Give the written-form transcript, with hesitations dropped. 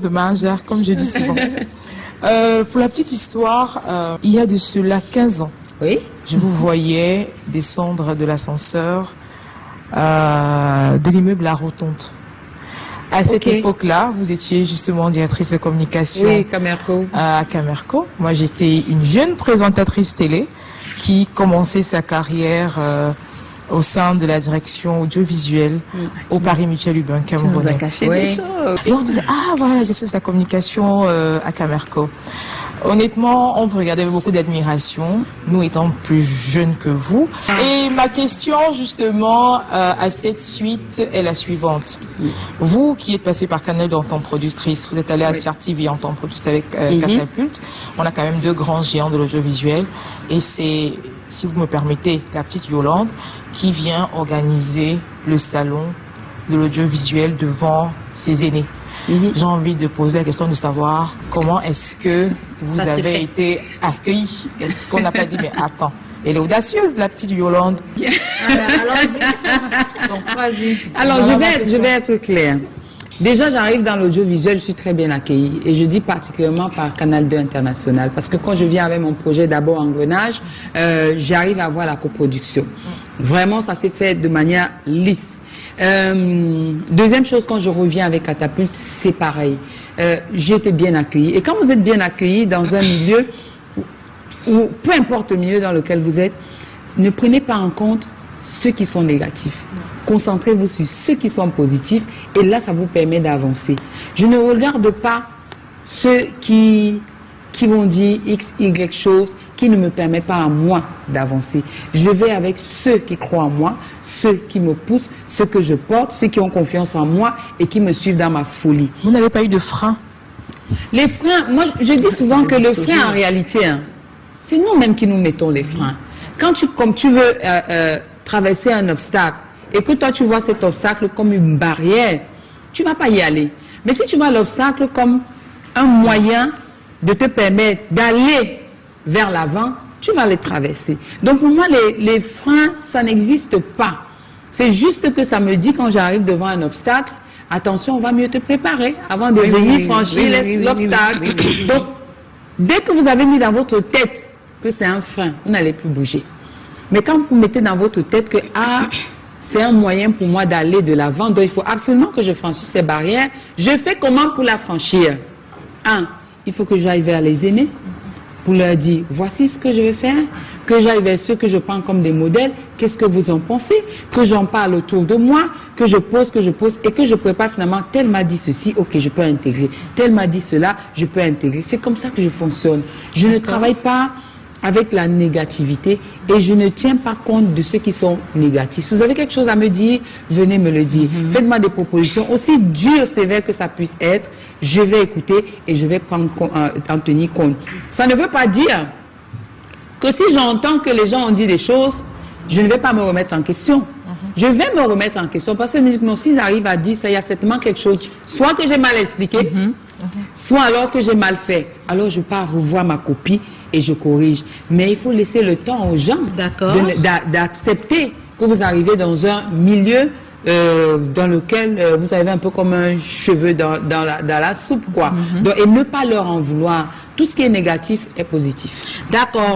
de mangère, comme je dis souvent. Pour la petite histoire, il y a de cela 15 ans. Oui. Je vous voyais descendre de l'ascenseur de l'immeuble La Rotonde. À cette époque-là, vous étiez justement directrice de communication à Camerco. Moi, j'étais une jeune présentatrice télé qui commençait sa carrière au sein de la direction audiovisuelle au Paris Mutuel Urbain camerounais. Et on disait, ah voilà, la directrice de la communication à Camerco. Honnêtement, on vous regardait avec beaucoup d'admiration, nous étant plus jeunes que vous. Et ma question, justement, à cette suite est la suivante. Vous qui êtes passé par Canal en tant que productrice, vous êtes allé à CRTV en tant que productrice avec Catapulte. On a quand même 2 grands géants de l'audiovisuel. Et c'est, si vous me permettez, la petite Yolande qui vient organiser le salon de l'audiovisuel devant ses aînés. J'ai envie de poser la question de savoir comment est-ce que vous avez été accueillis. Est-ce qu'on n'a pas dit, mais attends, elle est audacieuse, la petite Yolande. Allons-y. Donc, vas-y. Alors, je vais être claire. Déjà, j'arrive dans l'audiovisuel, je suis très bien accueillie. Et je dis particulièrement par Canal 2 International. Parce que quand je viens avec mon projet d'abord Engrenage, j'arrive à avoir la coproduction. Vraiment, ça s'est fait de manière lisse. Deuxième chose, quand je reviens avec Catapulte, c'est pareil. J'ai été bien accueillie. Et quand vous êtes bien accueilli dans un milieu, ou peu importe le milieu dans lequel vous êtes, ne prenez pas en compte ceux qui sont négatifs. Concentrez-vous sur ceux qui sont positifs et là, ça vous permet d'avancer. Je ne regarde pas ceux qui vont dire X, Y chose qui ne me permet pas à moi d'avancer. Je vais avec ceux qui croient en moi, ceux qui me poussent, ceux que je porte, ceux qui ont confiance en moi et qui me suivent dans ma folie. Vous n'avez pas eu de frein? Les freins, moi je dis souvent que le frein en réalité, c'est nous-mêmes qui nous mettons les freins. Quand comme tu veux traverser un obstacle et que toi tu vois cet obstacle comme une barrière, tu ne vas pas y aller. Mais si tu vois l'obstacle comme un moyen de te permettre d'aller vers l'avant, tu vas les traverser. Donc pour moi, les freins, ça n'existe pas. C'est juste que ça me dit quand j'arrive devant un obstacle, attention, on va mieux te préparer avant de venir franchir l'obstacle. Donc, dès que vous avez mis dans votre tête que c'est un frein, vous n'allez plus bouger. Mais quand vous mettez dans votre tête que c'est un moyen pour moi d'aller de l'avant, donc il faut absolument que je franchisse ces barrières, je fais comment pour la franchir? Il faut que j'aille vers les aînés pour leur dire, voici ce que je vais faire, que j'aille vers ceux que je prends comme des modèles, qu'est-ce que vous en pensez, que j'en parle autour de moi, que je pose et que je prépare finalement, tel m'a dit ceci, ok, je peux intégrer, tel m'a dit cela, je peux intégrer. C'est comme ça que je fonctionne. Je ne travaille pas avec la négativité et je ne tiens pas compte de ceux qui sont négatifs. Si vous avez quelque chose à me dire, venez me le dire. Faites-moi des propositions, aussi dures, sévères que ça puisse être, je vais écouter et je vais en tenir compte. Ça ne veut pas dire que si j'entends que les gens ont dit des choses, je ne vais pas me remettre en question. Je vais me remettre en question parce que s'ils arrivent à dire ça, il y a certainement quelque chose, soit que j'ai mal expliqué, soit alors que j'ai mal fait. Alors je pars revoir ma copie et je corrige. Mais il faut laisser le temps aux gens d'accepter que vous arrivez dans un milieu dans lequel vous avez un peu comme un cheveu dans la soupe, quoi. Donc, et ne pas leur en vouloir. Tout ce qui est négatif est positif. D'accord.